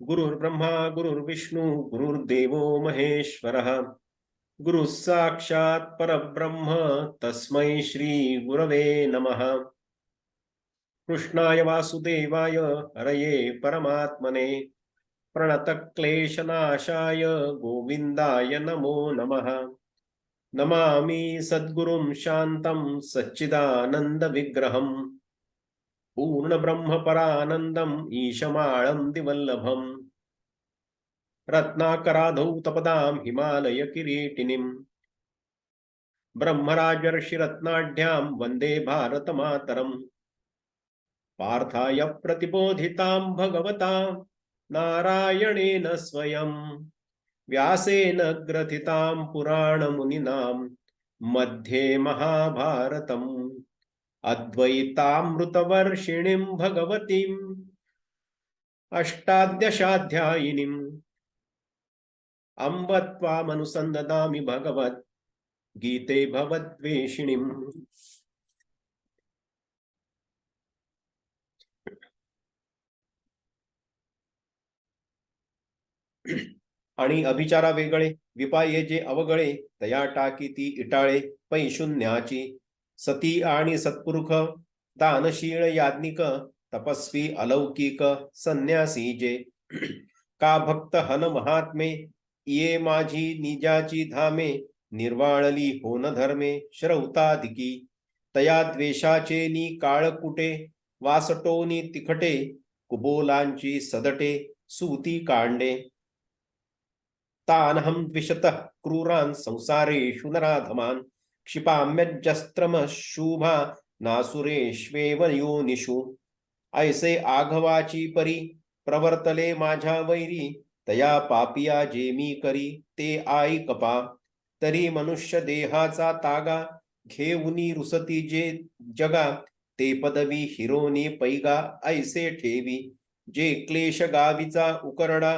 गुरुर्ब्रह्मा गुरुर्विष्णू गुरुर्देवो महेश्वरः गुरुः साक्षात् परब्रह्म तस्मै श्री गुरवे नमः। कृष्णाय वासुदेवाय हरये परमात्मने प्रणतक्लेशनाशाय गोविन्दाय नमो नमः। नमामि सद्गुरुं शान्तं सच्चिदानन्दविग्रहम् पूर्णब्रह्मपरानन्दम् ईशमाळं दिवल्लभम् रत्नाकराधौतपदां हिमालयकिरीटिनीम् ब्रह्मराजर्षिरत्नाढ्यां वन्दे भारतमातरम्। पार्थाय प्रतिबोधितां भगवता नारायणेन स्वयं व्यासेन ग्रथितां पुराणमुनिनां मध्ये महाभारतम् अद्वैतामृतवर्षिणीं भगवतीम् अष्टादशाध्यायिनीम् अम्ब त्वामनुसन्ददामि भगवत् गीते भवद्वेषिणीम्। आणि अभिचारा वेगळे विपाये जे अवगळे तया टाकी ती इटाळे पै शून्याची सती आणि सत्पुरुष दानशील याज्ञिक तपस्वी अलौकिक संन्यासी जे का भक्त हन महात्मे ये माझी निजाची धामे निर्वाळली होन धर्मे श्रौतादिकी तया द्वेषाचे नि काळकुटे वासटोनी तिखटे कुबोलांची सदटे सूती कांडे तानहं द्विषतः क्रूरान् संसारेषु नराधमान् क्षिपाम्यजस्त्रमशुभा नासुरेष्वेव योनिषु ऐसे आघवाची परी प्रवर्तले माझ्या वैरी तया पापिया जे मी करी ते आई कपा तरी मनुष्य देहाचा तागा घेऊनी रुसती जे जगा ते पदवी हिरोनी पैगा ऐसे ठेवी जे क्लेश गावीचा उकरडा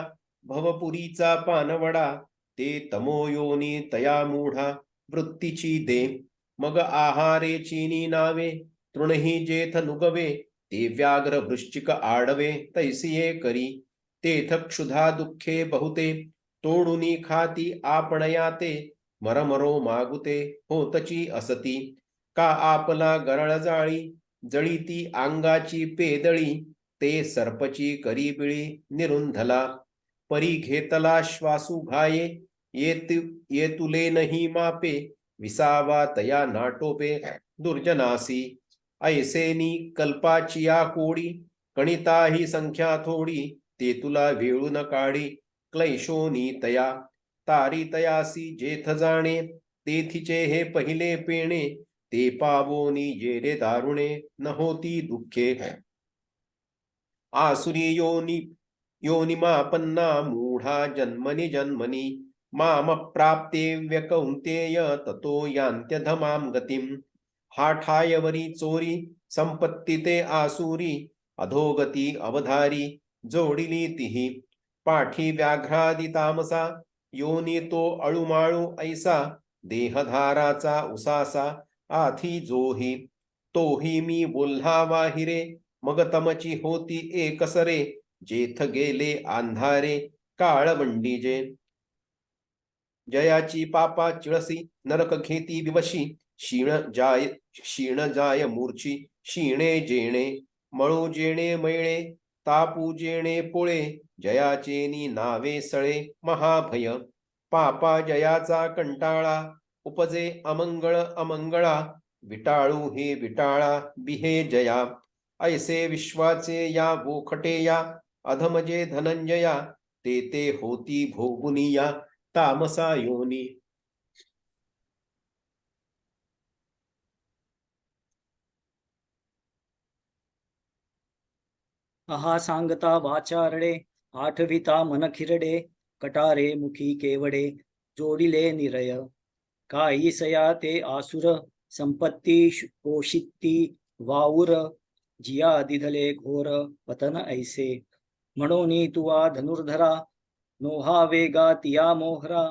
भवपुरीचा पानवडा ते तमोयोनी तया मूढा वृत्तीची दे मग आहारे चीनी नावे तृणही जेथ नुगवे ते व्याघ्र वृश्चिक आडवे तैसिये करी तेथ क्षुधा दुःखे बहुते तोडुनी खाती आपणयाते मरमरो मागुते होतची असती का आपला गरळ जाळी जळीती अंगाची पेदळी ते सर्पची करी बिळी निरुंधला परी घेतला श्वासू घाये येतुले नाही मापे विसावा तया नाटोपे दुर्जनासी ऐसेनी कल्पाचिया कोडी कणिता ही संख्या थोडी ते तुला वेळून काढी क्लेशोनी तया तारी तयासी जेथ जाणे तेथिचे हे पहिले पेणे ते पावोनी जेरे दारुणे न होती दुःखे आसुरी योनिमापन्ना मूढा जन्मनि जन्मनि माम प्राप्ते व्यकौंतेय ततो यान्त्यधमां गतिम हा ठायवरी चोरी संपत्ती ते आसुरी अधोगती अवधारी जोडिली तिही पाठी व्याघ्रादी तामसा योनी तो अळुमाळू ऐसा देहधाराचा उसासा आथी जोही तोही मी बोल्हा वाहिरे मग तमची होती एकसरे जेथ गेले अंधारे काळवंडीजे जयाची पापा चिळसी नरक घेती विवशी क्षीण जाय मूर्छी क्षीणे जेणे मळू जेणे मैळे तापू जेणे पोळे जयाचेनी नावे सळे महाभय पापा जयाचा कंटाळा उपजे अमंगळ अमंगळा विटाळू हे विटाळा बिहे जया ऐसे विश्वाचे या बोखटे या अधमजे धनंजया ते होती भोगुनिया तामसा योनी अहा सांगता वाचारडे आठविता मन खिरडे कटारे मुखी केवडे जोडिले निरय काईसया ते आसुर संपत्ती पोषित्ती वाऊर जिया दिधले घोर पतन ऐसे म्हणोनी तुवा धनुर्धरा नोहा वेगा तिया मोहरा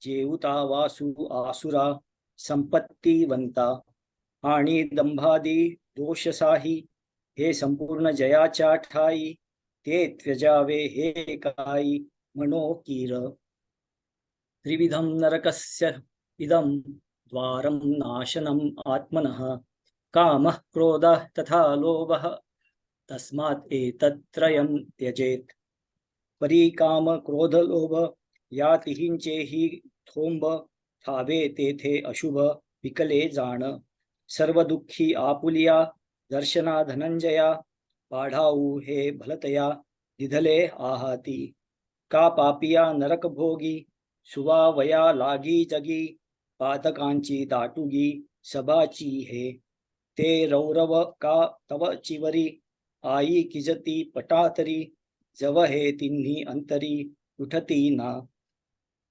जेऊता वासू आसुरा संपत्तीवंता आणि दंभादी दोषसाही हे संपूर्ण जयाच्या ठाई ते त्यजावे हे काही मनो कीर. त्रिविधं नरकस्य इदं द्वारं नाशनम् आत्मनः, कामः क्रोधः तथा लोभः, तस्मात् एतत्त्रयं त्यजेत्. परी काम क्रोध लोभ या तिहींचेही थोंब, थावे तेथे अशुभ विकले जाण. सर्व दुःखी आपुलिया दर्शना धनंजया, पाढाऊ हे भलतया दिधले आहाती. का पापिया नरक भोगी सुवावया लागी जगी, पातकांची दाटुगी सभाची हे. ते रौरव का तव चिवरी आई किजती पटातरी, जव हे तिन्ही अंतरी उठती ना.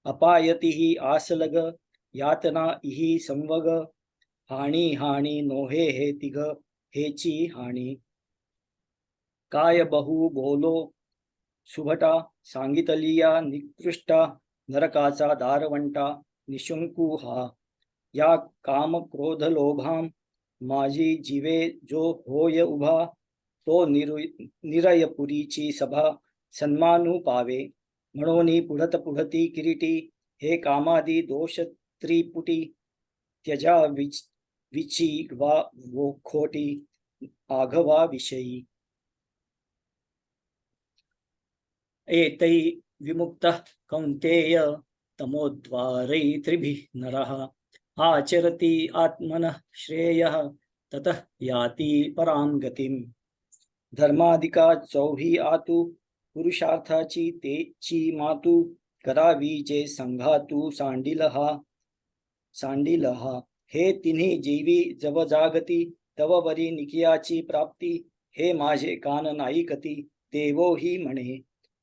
अपायतीही आसलग यातना इही संवग, हाणी हाणी नोहे हे तिघ हेची हाणी. काय बहु बोलो सुभटा सांगितलिया निकृष्टा, नरकाचा दारवंटा निशंकू हा. या काम क्रोध लोभाम माझी जीवे जो होय उभा, तो निरयपुरीची सभा सन्मानू पावे. म्हणून पुढत पुढती किरीटी हे कामादी दोष त्रिपुटी, त्यजा विची वा वो खोटी आघवा विषयी. एतै विमुक्तः कौन्तेय तमोद्वारै त्रिभिः नरः, आचरति आत्मनः श्रेयः ततः याति परां गतिम्. धर्माधिका चौही आतु पुरुषार्थाची तेची मातू, करावी जे संघातू सांडिलहा. हे तिन्ही जीवी जव जागती, तव वरी निकियाची प्राप्ती. हे माझे कान नाईकती देवो ही म्हणे,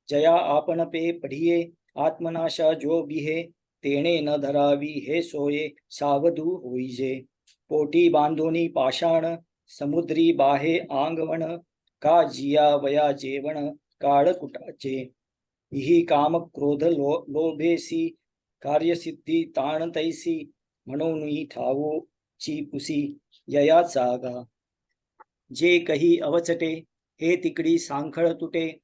जया आपण पे पढिये आत्मनाशा जो बिहे. तेणे न धरावी हे सोये सावधू होईजे. पोटी बांधोनी पाषाण समुद्री बाहे आंगवण, का जिया वया जेवण काळकुटाचे. ही काम क्रोध लोभेसी कार्यसिद्धी ताण तैसी, म्हणून ठावो ची पुसी यया जागा. जे कही अवचटे हे तिकडी सांखळ तुटे,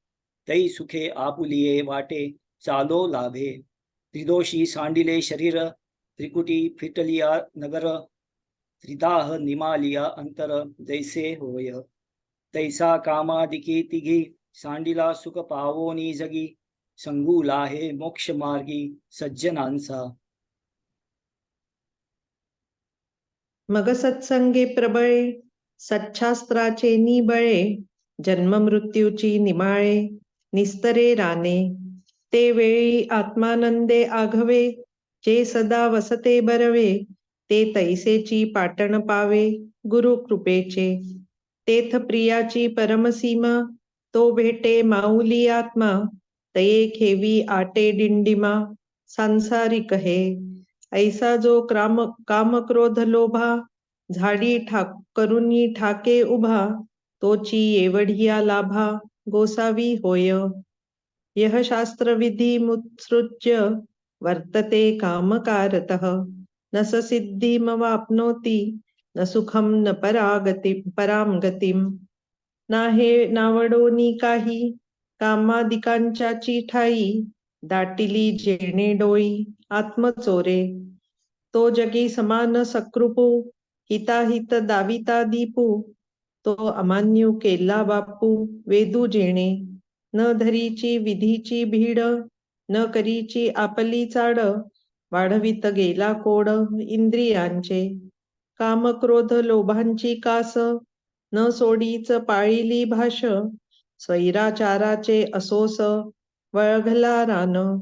तै सुखे आपुलिये वाटे चालो लाभे. त्रिदोषी सांडिले शरीर त्रिकुटी फिटलिया नगर, त्रिदाह निमालिया अंतर जैसे होय. तैसा कामादिकी तिघी सांडिला सुख पावोनी जगी, संगूला हे मोक्ष मार्गी सज्जनांचा. मग सत्संगे प्रबळे सच्छास्त्राचे निबळे, जन्म मृत्यूची निमाळे निस्तरे राने. ते वेळी आत्मानंदे आघवे, जे सदा वसते बरवे. ते तैसेची पाटण पावे गुरु कृपेचे. तेथ प्रियाची परमसीमा, तो भेटे माऊली आत्मा. तये खेवी आटे डिंडिमा सांसारिक हे. ऐसा जो काम क्रोध लोभा, झाडी करुनी ठाके उभा. तोची एवढिया लाभा गोसावी होय. यह शास्त्र विधी मुत्सृज्य वर्तते कामकारतः. न स सिद्धिमवाप्नोति न सुखम न पराम गतिम. नाहे नावडोनी काही कामादिकांच्याची ठाई, दाटिली जेणे डोई आत्मचोरे. तो जगी समान सकृपू, हिताहित दाविता दीपू. तो अमान्यू केला बापू वेदू जेणे. न धरीची विधीची भीड, न करीची आपली चाड. वाढवित गेला कोड इंद्रियांचे. काम क्रोध लोभांची कास, न सोडीच पाळिली भाष. स्वैराचाराचे असोस वळघला रान.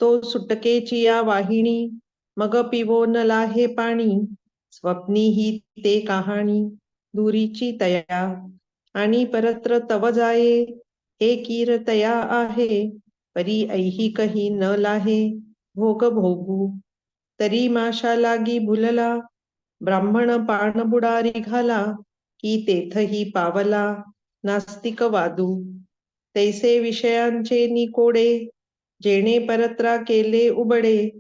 तो सुटकेची या वाहिनी, मग पिवो न लाहे पाणी. स्वप्नी ही ते कहाणी दुरीची तया. आणि परत्र तव जाये हे कीर तया आहे. परी ऐहिकही न लाहे भोग भोगू. तरी माशा लागी भुलला, ब्राह्मण पाण बुडारी घाला. की तेथही पावला नास्तिक वादू. तैसे विषयांचे निकोडे, जेणे परत्रा केले उबडे.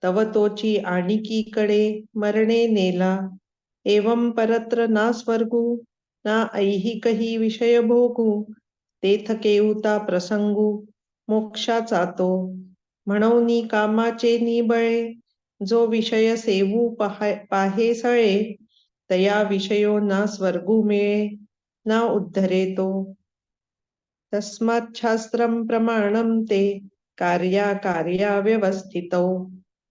तव तोची आणिकीकडे मरणे नेला. एवं परत्र ना स्वर्गू ना ऐहिकही विषय भोगू. तेथ केऊता प्रसंगू मोक्षाचा तो. म्हणूनी कामाचे निबळे जो विषय सेवू पाहे सळे, तया विषयो ना स्वर्गू मिळे ना उद्धरे तो. तस्मात् शास्त्रं प्रमाणं ते कार्याकार्याव्यवस्थितौ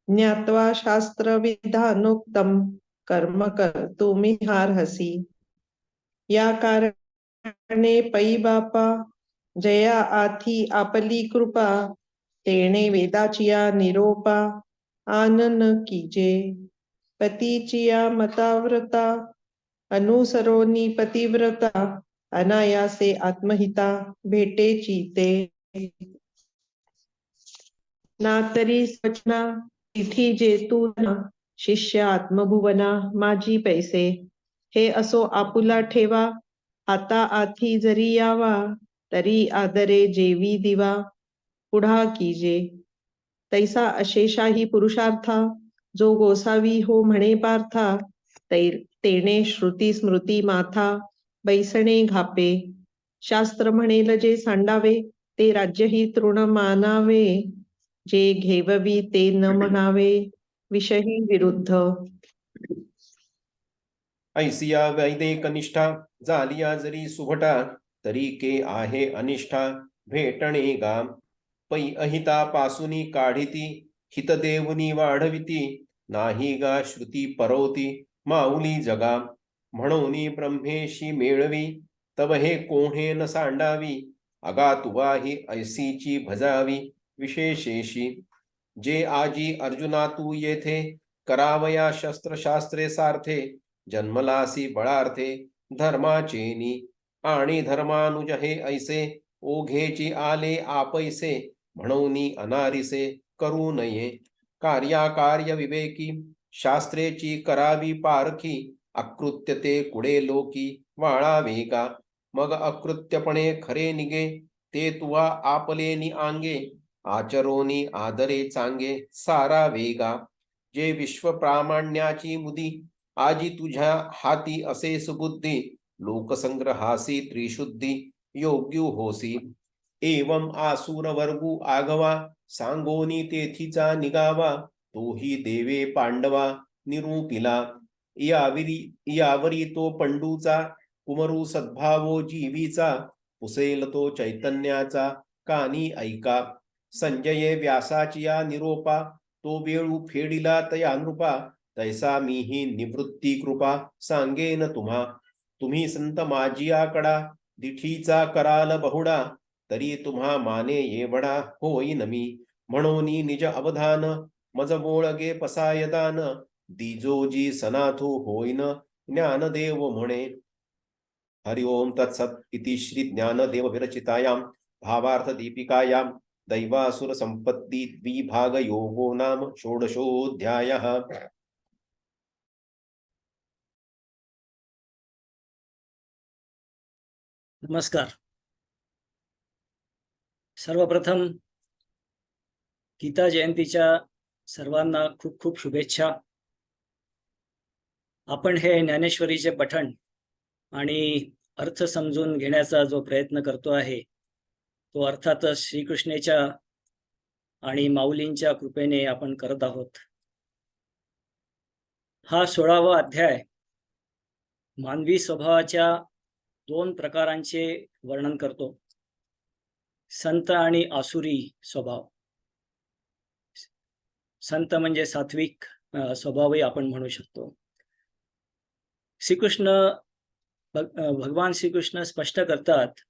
ज्ञात्वा शास्त्रविधानोक्तं कर्म कर्तुमिहार्हसि. या कारणे पै बापा जया आथी आपली कृपा, तेणे वेदाचिया निरोपा आनन कीजे. पतीचिया मताव्रता अनुसरोनी पतिव्रता, अनायासे आत्महिता भेटेची ते. ना तरी स्वचना तिथी जेतूना, शिष्य आत्मभुवना माझी पैसे. हे असो आपुला ठेवा, आता आथी जरी यावा, तरी आदरे जेवी दिवा पुढा कीजे. तैसा अशेषाही पुरुषार्था, जो गोसावी हो म्हणे पार्था, तेणे श्रुती स्मृती माथा बैसणे घापे. शास्त्र म्हणेल जे सांडावे, ते राज्यही तृण मानावे. जे घेववी ते न म्हणावे, विषही विरुद्ध. ऐसिया वैदेक निष्ठा, झालिया जरी सुभटा, तरी के आहे अनिष्ठा भेटणे गा. पै अहिता पासुनी काढिती, हित देवनी वाढविती, नाही गा श्रुती परवती माऊली जगा. म्हणून ब्रह्मेशी मेळवी, तव हे कोणे न सांडावी, अगा तुवा ही ऐसीची भजावी विशेषेशी. जे आजी अर्जुना तू येथे, करावया शस्त्रशास्त्रे सार्थे, जन्मलासी बळार्थे धर्माचेनी. आणि धर्मानुज हे ऐसे, ओघेची आले आपैसे, म्हणून अनारिसे करू नये. कार्याकार्य विवेकी, शास्त्रेची करावी पारखी, अकृत्य ते कुडे लोकी वाळावे का. मग अकृत्यपणे खरे निगे, ते तुवा आपलेनी आंगे, आचरोनी आदरे चांगे सारा वेगा. जे विश्वप्रामाण्याची मुदी, आजी तुझ्या हाती असे सुबुद्धी, लोकसंग्रहासी त्रिशुद्धी योग्यू होसी. एवं आसुर वर्गू आगवा, सांगोनी तेथीचा निगावा, तोही देवे पांडवा निरूपिला. यावरी तो पंडूचा, कुमरू सद्भावो जीवीचा, पुसेल तो चैतन्याचा कानी ऐका. संजये व्यासाची या निरोपा, तो वेळू फेडिला तया नृपा, तैसा मीही निवृत्ती कृपा सांगेन तुम्हा. तुम्ही संत माझियाकडा, दिठीचा कराल बहुडा, तरी तुम्हा माने येवढा होईन मी. म्हणून निज अवधान, मज बोळगे पसायदान, दिजोजी सनाथो होईन ज्ञानदेव म्हणे. हरि ओम तत्सत इति श्री ज्ञानदेव विरचितायां भावार्थ दीपिकायां दैवासुर संपत्ति द्विभाग योगो नाम षोडशोऽध्यायः. नमस्कार. सर्वप्रथम गीता जयंतीच्या सर्वांना खूप खूप शुभेच्छा. आपण हे ज्ञानेश्वरीचे पठण आणि अर्थ समजून घेण्याचा जो प्रयत्न करतो आहे, तो अर्थातच श्रीकृष्णेच्या आणि माऊलींच्या कृपेने आपण करत आहोत. हा 16वा अध्याय मानवी स्वभावाच्या 2 प्रकारांचे वर्णन करतो, संत आणि आसुरी स्वभाव. संत म्हणजे सात्विक स्वभावही आपण म्हणू शकतो. भगवान श्रीकृष्ण स्पष्ट करतात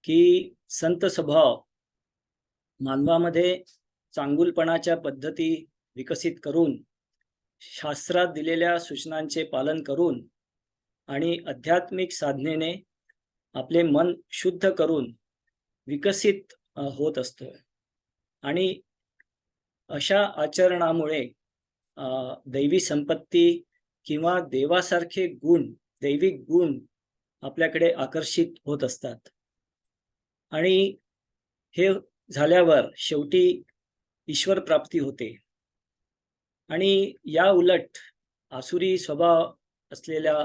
की संत स्वभाव मानवामध्ये चांगुलपणाच्या पद्धती विकसित करून, शास्त्रात दिलेल्या सूचनांचे पालन करून आणि आध्यात्मिक साधनेने आपले मन शुद्ध करून विकसित होत असतो. आणि अशा आचरणामुळे दैवी संपत्ती किंवा देवासारखे गुण, दैविक गुण आपल्याकडे आकर्षित होत असतात. आणि हे झाल्यावर शेवटी ईश्वर प्राप्ती होते. आणि या उलट आसुरी स्वभाव असलेल्या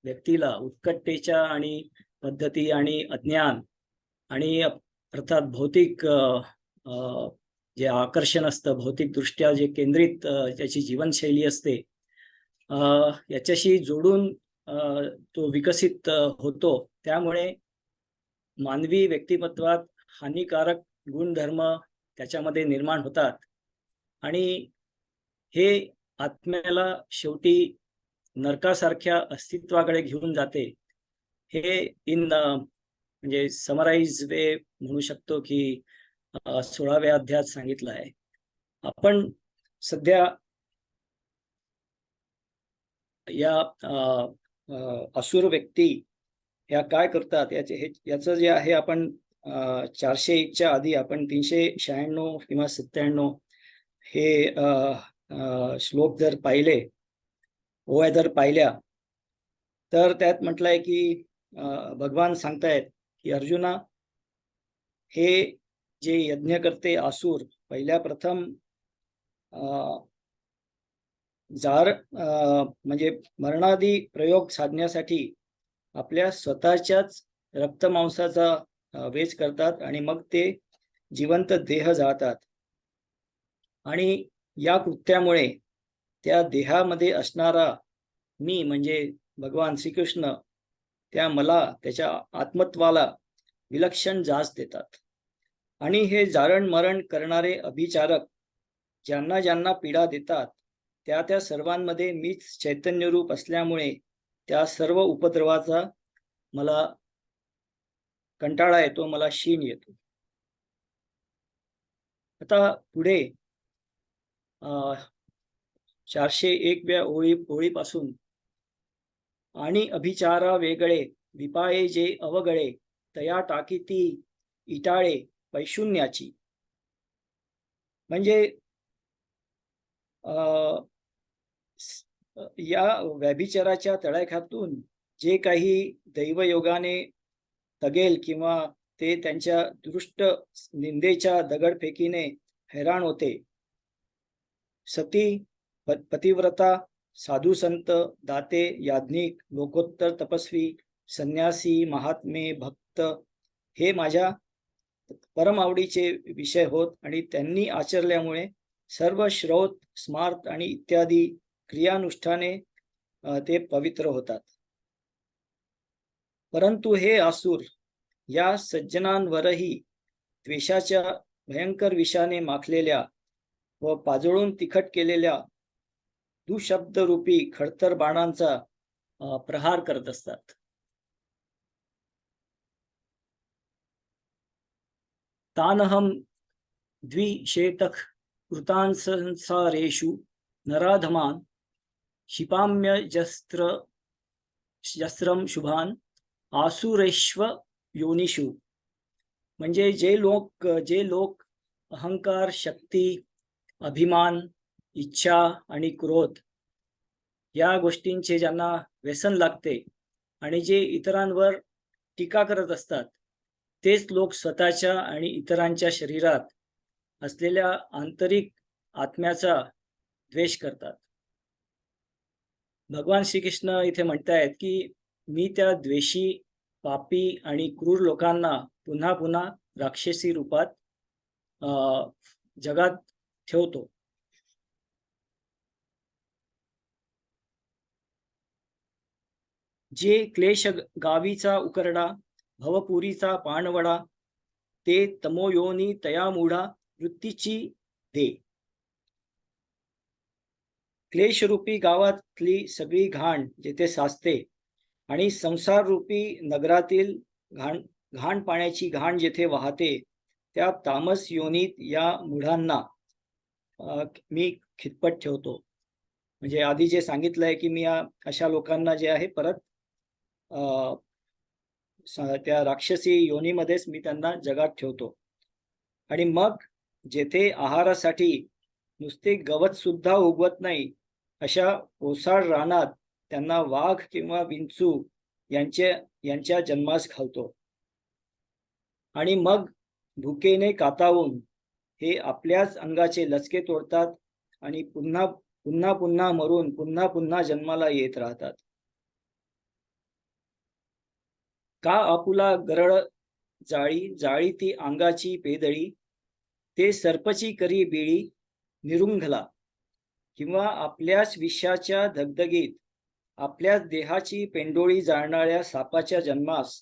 व्यक्तीला उत्कटतेच्या आणि पद्धती आणि अज्ञान आणि अर्थात भौतिक जे आकर्षण असतं, भौतिक दृष्ट्या जे केंद्रित ज्याची जीवनशैली असते, याच्याशी जोडून तो विकसित होतो. त्यामुळे मानवी व्यक्तिमत्वात हानिकारक गुणधर्म त्याच्यामध्ये निर्माण होतात आणि हे आत्म्याला शेवटी नरकासारख्या अस्तित्वाकडे घेऊन जाते. हे म्हणजे समराईज वे म्हणू शकतो की 16व्या अध्यायात सांगितलं आहे. आपण सध्या या असुर व्यक्ती या काय करतात याचं जे आहे आपण 401च्या आधी आपण 396 किंवा 97 हे श्लोक जर पाहिले, ओव्या जर पाहिल्या, तर त्यात म्हटलंय की भगवान सांगतायत की अर्जुना, हे जे यज्ञकर्ते असुर पहिल्या प्रथम जार म्हणजे मरणादी प्रयोग साधण्यासाठी आपल्या स्वतःच्याच रक्तमांसाचा वेच करतात आणि मग ते जिवंत देह जाळतात. आणि या कृत्यामुळे त्या देहामध्ये असणारा मी म्हणजे भगवान श्रीकृष्ण त्या मला, त्याच्या आत्मत्वाला विलक्षण जाच देतात. आणि हे जारण मरण करणारे अभिचारक ज्यांना ज्यांना पीडा देतात त्या सर्वांमध्ये मीच चैतन्य रूप असल्यामुळे त्या सर्व उपद्रवाचा मला कंटाळा येतो, मला शीण येतो. आता पुढे 401व्या ओळीपासून आणि अभिचारा वेगळे विपाये जे अवगळे तया टाकीती इटाळे पैशून्याची. म्हणजे या व्यभिचाराच्या तळ्याखातून जे काही दैवयोगाने तगेल किंवा ते त्यांच्या दृष्ट निंदेच्या दगडफेकीने हैराण होते, सती, पतिव्रता, साधू संत, दाते, याज्ञिक, लोकोत्तर तपस्वी, संन्यासी, महात्मे, भक्त हे माझ्या परम आवडीचे विषय होत आणि त्यांनी आचरल्यामुळे सर्व श्रौत, स्मार्त आणि इत्यादी क्रियानुष्ठाने ते पवित्र होतात. परंतु हे असुर या सज्जनांवरही द्वेषाच्या भयंकर विषाने माखलेल्या व पाजळून तिखट केलेल्या दुशब्दरूपी खडतर बाणांचा प्रहार करत असतात. तानहम द्विशेतक कृतांसंसारेषु नराधमान क्षिपाम्यजस्त्रम शुभान आसुरेश्व योनिषु. म्हणजे जे लोक अहंकार, शक्ती, अभिमान, इच्छा आणि क्रोध या गोष्टींचे ज्यांना व्यसन लागते आणि जे इतरांवर टीका करत असतात, तेच लोक स्वतःच्या आणि इतरांच्या शरीरात असलेल्या आंतरिक आत्म्याचा द्वेष करतात. भगवान श्रीकृष्ण इथे म्हणतायत की मी त्या द्वेषी, पापी आणि क्रूर लोकांना पुन्हा पुन्हा राक्षसी रूपात जगात ठेवतो. जे क्लेश गावीचा उकरडा, भवपुरीचा पाणवडा, ते तमोयोनी तया मूढा वृत्तीची दे. क्लेशरूपी गावातली सगळी घाण जेथे साचते आणि संसार रूपी नगरातील घाण पाण्याची घाण जेथे वाहते, त्या तामस योनीत या मूढांना मी खितपत ठेवतो. म्हणजे आधी जे सांगितलंय की मी अशा लोकांना जे आहे परत त्या राक्षसी योनीमध्येच मी त्यांना जगात ठेवतो. आणि मग जेथे आहारासाठी नुसते गवत सुद्धा उगवत नाही अशा ओसाड रानात त्यांना वाघ किंवा विंचू यांच्या जन्मास घालतो. आणि मग भुकेने कातावून हे आपल्याच अंगाचे लचके तोडतात आणि पुन्हा पुन्हा पुन्हा मरून पुन्हा पुन्हा जन्माला येत राहतात. का आपुला गरळ जाळी जाळी ती अंगाची पेदळी, ते सर्पची करी बिळी निरुंघला. किंवा आपल्याच विषाच्या दगदगीत आपल्याच देहाची पेंडोळी जाळणाऱ्या सापाच्या जन्मास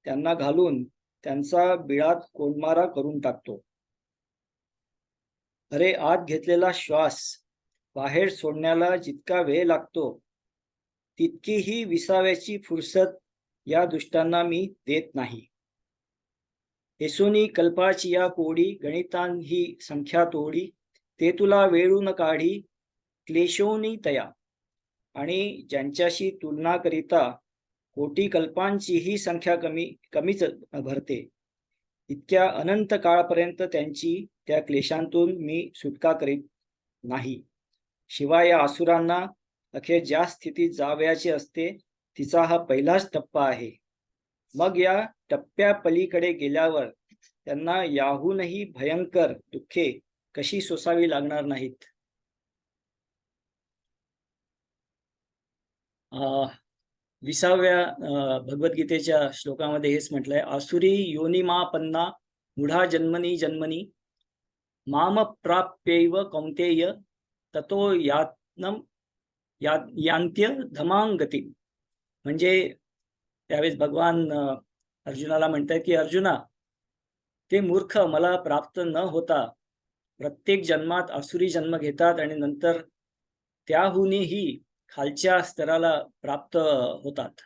त्यांना घालून त्यांचा बिळात कोंडमारा करून टाकतो. अरे आत घेतलेला श्वास बाहेर सोडण्याला जितका वेळ लागतो, तितकीही विसाव्याची फुरसत या दुष्टांना मी देत नाही. एसोनी कल्पाची या कोडी गणितां ही संख्या तोडी, ते तुला वेळून काढी क्लेशोनी तया. आणि ज्यांच्याशी तुलना करिता कोटी कल्पांचीही संख्या कमीच भरते, इतक्या अनंत काळपर्यंत त्यांची त्या क्लेशांतून मी सुटका करीत नाही. शिवाय या असुरांना अखेर ज्या स्थितीत जावयाचे असते तिचा हा पहिलाच टप्पा आहे. मग या टप्प्या पलीकडे गेल्यावर त्यांना याहूनही भयंकर दुःखे कशी सोसावी लागणार नाहीत. 20व्या भगवद्गीतेच्या श्लोकामध्ये हेच म्हटलंय, आसुरी योनिमापन्ना मूढा जन्मनी जन्मनी माम प्राप्यैव कौंतेय ततो यांत्य धमांगती. म्हणजे त्यावेळेस भगवान अर्जुनाला म्हणतात की अर्जुना, ते मूर्ख मला प्राप्त न होता प्रत्येक जन्मात आसुरी जन्म घेतात आणि नंतर त्याहूनही खालच्या स्तराला प्राप्त होतात,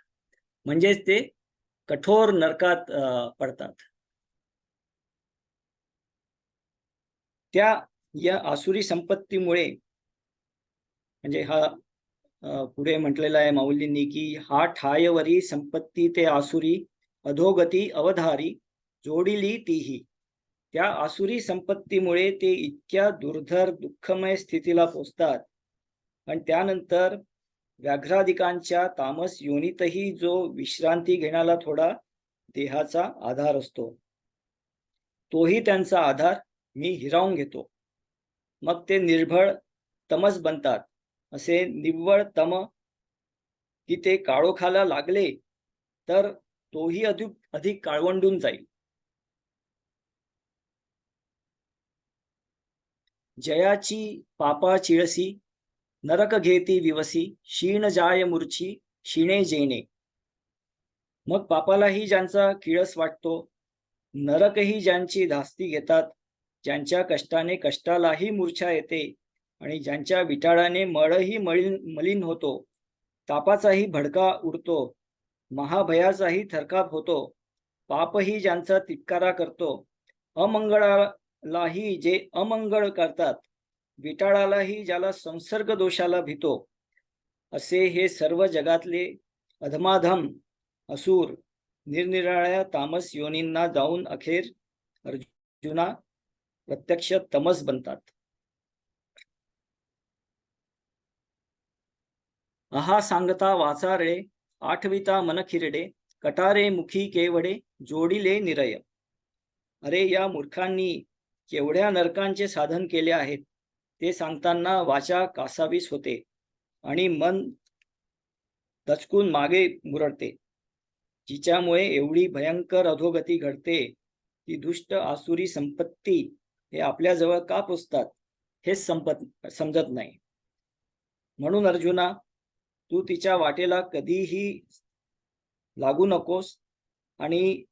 म्हणजेच ते कठोर नरकात पडतात. त्या या आसुरी संपत्तीमुळे, म्हणजे हा पुढे म्हटलेला आहे माऊलींनी की हा ठायवरी संपत्ती ते आसुरी अधोगती अवधारी जोडिली तीही. त्या आसुरी संपत्तीमुळे ते इतक्या दुर्धर दुःखमय स्थितीला पोचतात आणि त्यानंतर व्याघ्रादिकांच्या तामस योनीतही जो विश्रांती घेण्याला थोडा देहाचा आधार असतो, तोही त्यांचा आधार मी हिरावून घेतो. मग ते निर्भळ तमस बनतात. असे निव्वळ तम की ते काळोखाला लागले तर तोही अधिक काळवंडून जाईल. जयाची पापा चिळसी नरक घेती विवसी क्षीण जाय मूर्छी क्षीणे जेणे. मग पापालाही ज्यांचा किळस वाटतो, नरकही ज्यांची धास्ती घेतात, ज्यांच्या कष्टाने कष्टालाही मूर्छा येते आणि ज्यांच्या विटाळाने मळही मलिन होतो, तापाचाही भडका उडतो, महाभयाचाही थरकाप होतो, पापही ज्यांचा तिटकारा करतो, अमंगळालाही जे अमंगळ करतात, विटाळालाही ज्याला संसर्ग दोषाला भीतो, असे हे सर्व जगातले अधमाधम असुर निरनिराळ्या तामस योनींना जाऊन अखेर अर्जुना प्रत्यक्ष तमस बनतात. अहा सांगता वाचारळे आठविता मन खिरडे कटारे मुखी केवडे जोडिले निरय. अरे या मूर्खांनी केवढ्या नरकांचे साधन केले आहेत ते सांगताना वाचा कासावीस होते आणि मन दचकून मागे मुरडते. जिच्यामुळे एवढी भयंकर अधोगती घडते ती दुष्ट आसुरी संपत्ती हे आपल्या जवळ का पोचतात हेच समजत नाही. म्हणून अर्जुना, तू तिच्या वाटेला कधीही लागू नकोस आणि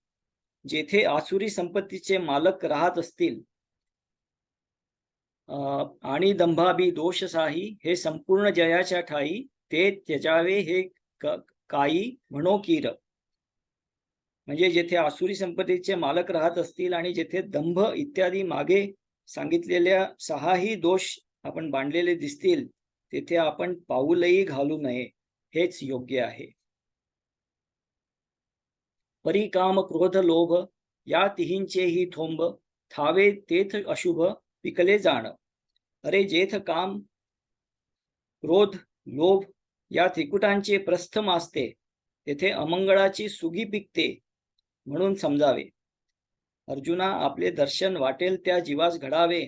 जेथे आसुरी संपत्तीचे मालक राहत असतील आणि दंभाबी दोषसाही हे संपूर्ण जयाच्या ठाई ते त्यजावे हे काही म्हणो कीर. म्हणजे जेथे आसुरी संपत्तीचे मालक राहत असतील आणि जेथे दंभ इत्यादी मागे सांगितलेल्या 6ही दोष आपण बांधलेले दिसतील तेथे आपण पाऊलही घालू नये हेच योग्य आहे. परी काम क्रोध लोभ या तिहींचेही थोंब थावे तेथ अशुभ पिकले जाण. अरे जेथ काम क्रोध लोभ या त्रिकुटांचे प्रस्थ मासते तेथे अमंगळाची सुगी पिकते म्हणून समजावे. अर्जुना, आपले दर्शन वाटेल त्या जीवास घडावे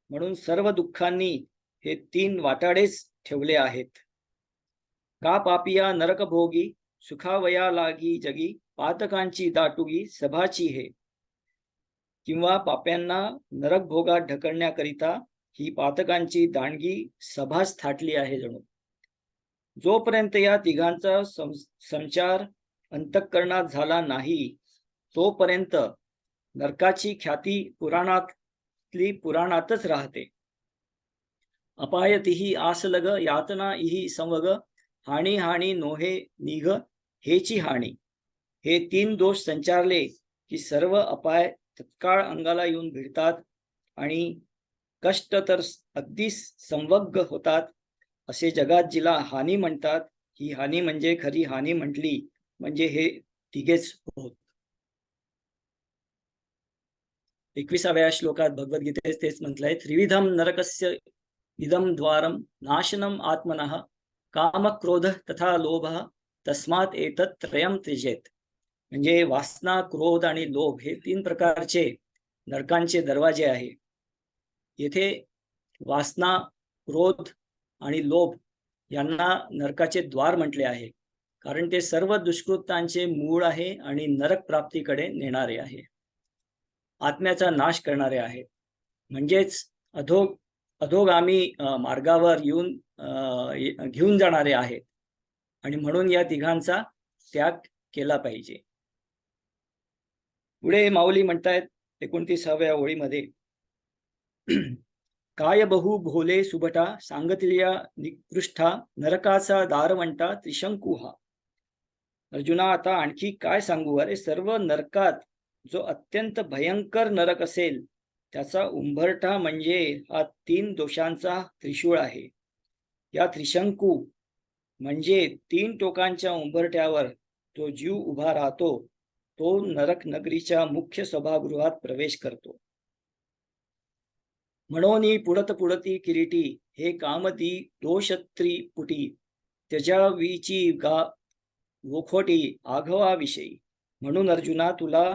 म्हणून सर्व दुःखांनी हे 3 वाटाडेच ठेवले आहेत. का पापिया नरक भोगी सुखावया लागी जगी पातकांची दाटुगी सभाची हे. किंवा पाप्यांना नरक भोगात ढकलण्याकरिता ही पातकांची दांडगी सभाच थाटली आहे जणू. जोपर्यंत या तिघांचा संचार अंतःकरणात झाला नाही तोपर्यंत नरकाची ख्याती पुराणातच राहते. अपायतिही आसलग यातना इही संवग हानी हानी नोहे निघ हेची हानी. हे 3 दोष संचारले की सर्व अपाय तत्काळ अंगाला येऊन भिडतात आणि कष्ट तर अगदी संवग्ग होतात. असे जगात जिला हानी म्हणतात, ही हानी म्हणजे खरी हानी म्हटली म्हणजे हे तिघेच होत. 21व्या श्लोकात भगवद्गीतेत तेच म्हटलंय, त्रिविधम नरकस्य इदम द्वारम नाशनम आत्मनः काम क्रोध तथा लोभ तस्मात एतत् त्रयम त्यजेत. म्हणजे वासना, क्रोध आणि लोभ हे 3 प्रकारचे नरकांचे दरवाजे आहे. येथे वासना, क्रोध आणि लोभ यांना नरकाचे द्वार म्हटले आहे, कारण ते सर्व दुष्कृत्यांचे मूळ आहे आणि नरक प्राप्तीकडे नेणारे आहे, आत्म्याचा नाश करणारे आहे. म्हणजेच अधोगामी मार्गावर घेऊन जाणारे आहेत. आणि म्हणून या तिघांचा त्याग केला पाहिजे. पुढे माऊली म्हणतायत 29व्या ओळीमध्ये, काय बहु भोले सुभटा सांगतिल्या निकृष्ठा नरकाचा दारवंटा त्रिशंकू हा. अर्जुना, आता आणखी काय सांगू? अरे सर्व नरकात जो अत्यंत भयंकर नरक असेल त्याचा उंबरठा म्हणजे हा 3 दोषांचा त्रिशूळ आहे. या त्रिशंकू म्हणजे 3 टोकांच्या उंबरठ्यावर जो जीव उभा राहतो तो नरक नगरीच्या मुख्य सभागृहात प्रवेश करतो. म्हणोनी पुढत पुढती किरीटी हे कामती दोषत्री पुटी त्यजावीची गा वोखोटी आघवाविषयी. म्हणून अर्जुना, तुला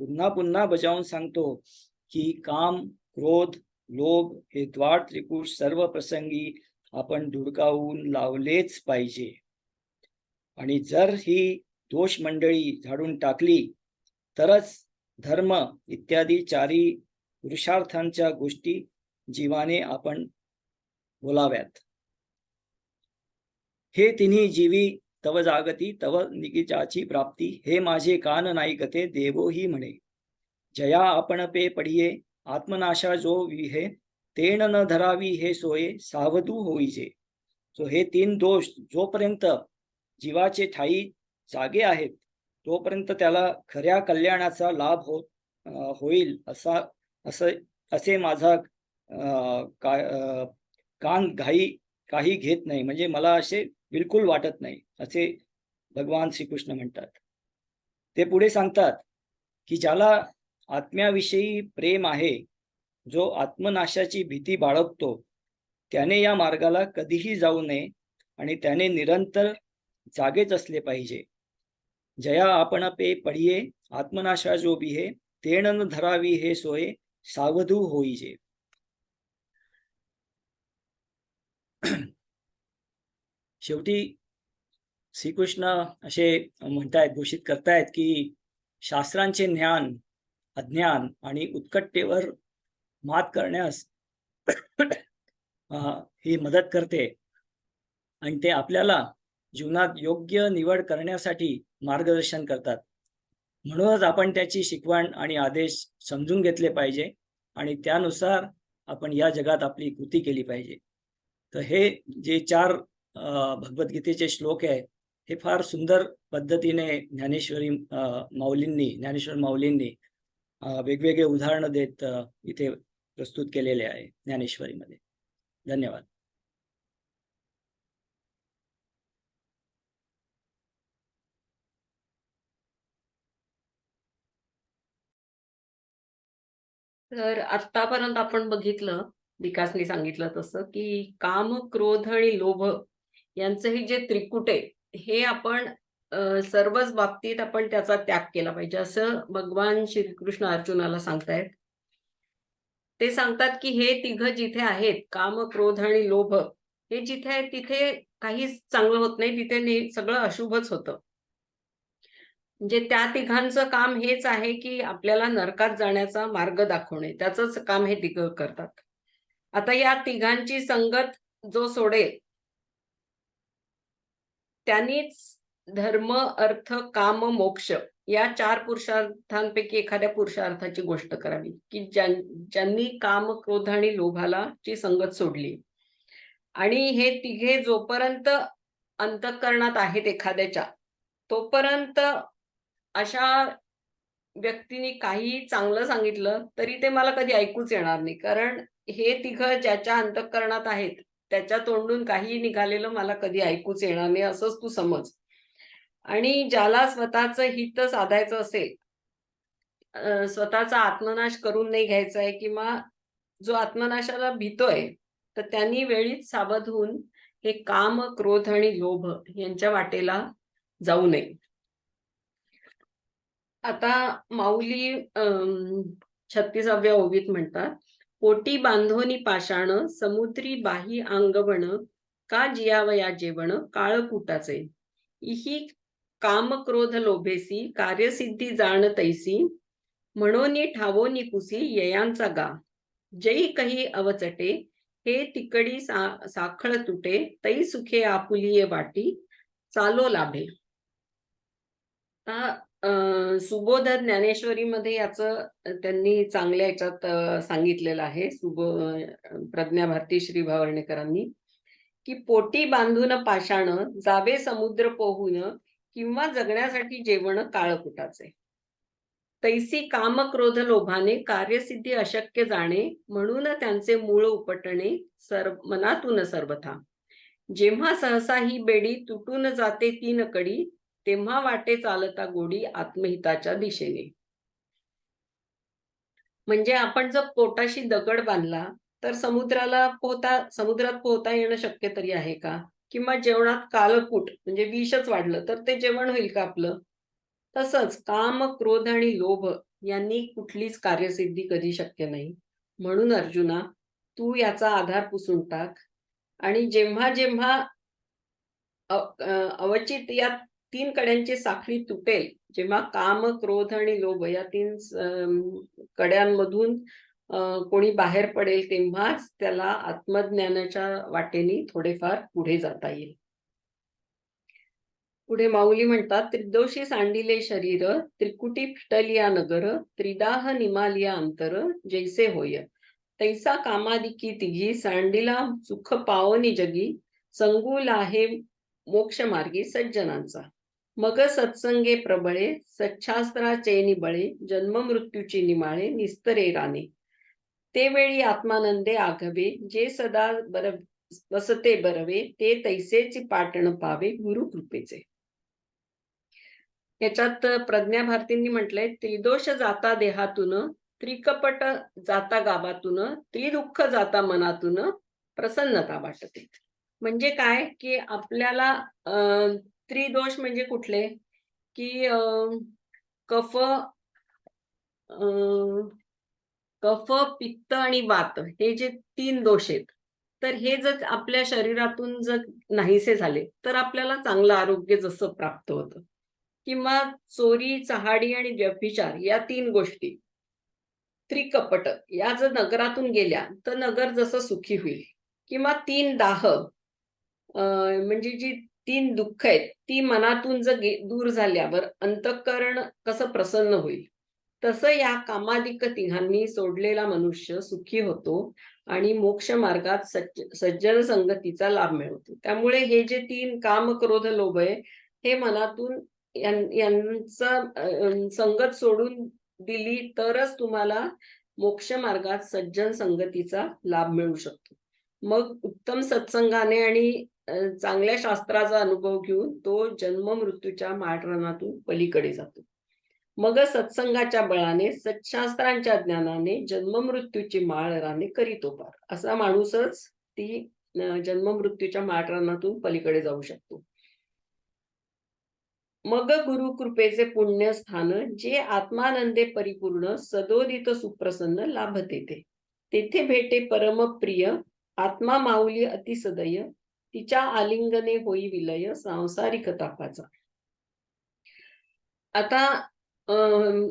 पुन्हा पुन्हा बजावून सांगतो की काम, क्रोध, लोभ हे द्वार त्रिपुष सर्व प्रसंगी आपण धुडकावून लावलेच पाहिजे. आणि जर ही दोष मंडळी झाडून टाकली तरच धर्म इत्यादी 4 पुरुषार्थांच्या गोष्टी जीवाने आपण बोलाव्यात. हे तिन्ही जीवी तव जागती तव निकीचाची प्राप्ती हे माझे कान नाही गते देवो ही म्हणे. जया आपण पे पडिये आत्मनाशा जो विहे तेण न धरावी हे सोये सावधू होईजे. सो हे 3 दोष जोपर्यंत जीवाचे ठाई जागे आहेत तोपर्यंत त्याला खऱ्या कल्याणाचा लाभ होईल असे माझा कान काही घेत नाही, म्हणजे मला असे बिलकुल वाटत नाही, असे भगवान श्रीकृष्ण म्हणतात. ते पुढे सांगतात की ज्याला आत्म्याविषयी प्रेम आहे, जो आत्मनाशाची भीती बाळगतो, त्याने या मार्गाला कधीही जाऊ नये आणि त्याने निरंतर जागेच असले पाहिजे. जया आपण पे पडिये आत्मनाशा जो बिहे तेण न धरावी हे सोये सावधू होईजे. शेवटी श्रीकृष्ण असे म्हणतायत, घोषित करतायत की शास्त्रांचे ज्ञान अज्ञान आणि उत्कटतेवर मात करण्यास ही मदत करते आणि ते आपल्याला जीवनात योग्य निवड करण्यासाठी मार्गदर्शन करतात. म्हणूनच आपण त्याची शिकवण आणि आदेश समजून घेतले पाहिजे आणि त्यानुसार आपण या जगात आपली कृती केली पाहिजे. तर हे जे 4 भगवद्गीतेचे श्लोक आहे हे फार सुंदर पद्धतीने ज्ञानेश्वर माऊलींनी वेगवेगळे उदाहरणं देत इथे प्रस्तुत केलेले आहे ज्ञानेश्वरीमध्ये. धन्यवाद. तर आतापर्यंत आपण बघितलं, विकासने सांगितलं तसं, की काम, क्रोध आणि लोभ यांचं हे जे त्रिकुट आहे हे आपण सर्वच बाबतीत आपण त्याचा त्याग केला पाहिजे असं भगवान श्रीकृष्ण अर्जुनाला सांगतायत. ते सांगतात की हे तिघ जिथे आहेत, काम, क्रोध आणि लोभ, हे जिथे आहेत तिथे काहीच चांगलं होत नाही, तिथे सगळं अशुभच होतं. म्हणजे त्या तिघांचं काम हेच आहे की आपल्याला नरकात जाण्याचा मार्ग दाखवणे, त्याचंच काम हे तिघं करतात. आता या तिघांची संगत जो सोडेल त्यांनीच धर्म, अर्थ, काम, मोक्ष या 4 पुरुषार्थांपैकी एखाद्या पुरुषार्थाची गोष्ट करावी, की ज्यांनी काम, क्रोध आणि लोभाला ची संगत सोडली. आणि हे तिघे जोपर्यंत अंतःकरणात आहेत एखाद्याच्या, तोपर्यंत अशा व्यक्तीने काही चांगलं सांगितलं तरी ते मला कधी ऐकूच येणार नाही. कारण हे तिघं ज्याच्या अंतःकरणात आहेत, त्याच्या तोंडून काही निघालेलं मला कधी ऐकूच येणार नाही, असंच तू समज. आणि ज्याला स्वतःचं हित साधायचं असेल, स्वतःचा आत्मनाश करून नाही घ्यायचा आहे किंवा जो आत्मनाशाला भीतोय, तर त्यांनी वेळीच सावध होऊन हे काम, क्रोध आणि लोभ यांच्या वाटेला जाऊ नये. आता माऊली 36व्या ओवीत म्हणतात, पोटी बांधोनी पाषाण समुद्री बाही अंगवण का जियावया जेवण काळकुटाचे इही काम क्रोध लोभेसी कार्यसिद्धी जाण तैसी म्हणोनी ठावोनी पुसी ययांचा गा जई कही अवचटे हे तिकडी साखळ तुटे तै सुखे आपुलिये वाटी चालो लाभे. सुबोध ज्ञानेश्वरी मध्ये याचं त्यांनी चांगल्या याच्यात सांगितलेलं आहे. प्रज्ञा भारती श्री भावर्णेकरांनी, की पोटी बांधून पाषाण जावे समुद्र पोहून किंवा जगण्यासाठी जेवण काळकुटाचे तैसी काम क्रोध लोभाने कार्यसिद्धी अशक्य जाणे म्हणून त्यांचे मूळ उपटणे मनातून सर्वथा जेव्हा सहसा ही बेडी तुटून जाते तीन कडी तेव्हा वाटे चालता गोडी आत्महिताच्या दिशेने. म्हणजे आपण जर पोटाशी दगड बांधला तर समुद्रात पोहता येणं शक्य तरी आहे का? किंवा जेवणात काळकूट म्हणजे विषच वाढलं तर ते जेवण होईल का आपलं? तसंच काम, क्रोध आणि लोभ यांनी कुठलीच कार्यसिद्धी कधी शक्य नाही. म्हणून अर्जुना, तू याचा आधार पुसून टाक आणि जेव्हा जेव्हा अवचित या 3 कड्यांची साखळी तुटेल, जेव्हा काम, क्रोध आणि लोभ या 3 कड्यांमधून कोणी बाहेर पडेल, तेव्हाच त्याला आत्मज्ञानाच्या वाटेने थोडेफार पुढे जाता येईल. पुढे माऊली म्हणतात, त्रिदोषी सांडिले शरीर त्रिकुटी फिटलिया नगर त्रिदाह निमालिया अंतर जैसे होय तैसा कामादिकी तिघी सांडिला सुख पावनी जगी संगूल आहे मोक्ष मार्गी सज्जनांचा मग सत्संगे प्रबळे सच्छास्त्राचे निबळे जन्म मृत्यूची निमाळे निस्तरे राणे ते वेळी आत्मानंदे आघवे जे सदा बसते बरवे ते तैसेची पाटण पावे गुरु कृपेचे. याच्यात प्रज्ञा भारतींनी म्हटलंय, त्रिदोष जाता देहातून त्रिकपट जाता गावातून त्रिदुःख जाता मनातून प्रसन्नता वाटते. म्हणजे काय की आपल्याला त्रिदोष म्हणजे कुठले की कफ पित्त आणि वात हे जे 3 दोष आहेत, तर हे जर आपल्या शरीरातून जर नाहीसे झाले तर आपल्याला चांगलं आरोग्य जसं प्राप्त होतं. किंवा चोरी, चहाडी आणि व्यभिचार या 3 गोष्टी त्रिकपट या जर नगरातून गेल्या तर नगर जसं सुखी होईल. किंवा 3 दाह म्हणजे जी 3 दुःख आहेत ती मनातून जर दूर झाल्यावर अंतःकरण कसं प्रसन्न होईल, तसं या कामादिक तिघांनी सोडलेला मनुष्य सुखी होतो आणि मोक्ष मार्गात सज्जन संगतीचा लाभ मिळवतो. त्यामुळे हे जे 3 काम, क्रोध, लोभ आहे हे मनातून यांचा संगत सोडून दिली तरच तुम्हाला मोक्ष मार्गात सज्जन संगतीचा लाभ मिळू शकतो. मग उत्तम सत्संगाने आणि चांगल्या शास्त्राचा अनुभव घेऊन तो जन्म मृत्यूच्या माळरानातून पलीकडे जातो. मग सत्संगाच्या बळाने सत्शास्त्रांच्या ज्ञानाने जन्म मृत्यूची माळराने करीतो पार. असा माणूसच ती जन्म मृत्यूच्या माळरानातून पलीकडे जाऊ शकतो. मग गुरु कृपेचे पुण्य स्थान जे आत्मानंदे परिपूर्ण सदोदित सुप्रसन्न लाभते तेथे भेटे परम प्रिय आत्मा माऊली अतिसदय तिच्या आलिंगने होई विलय सांसारिक तापाचा. आता अं,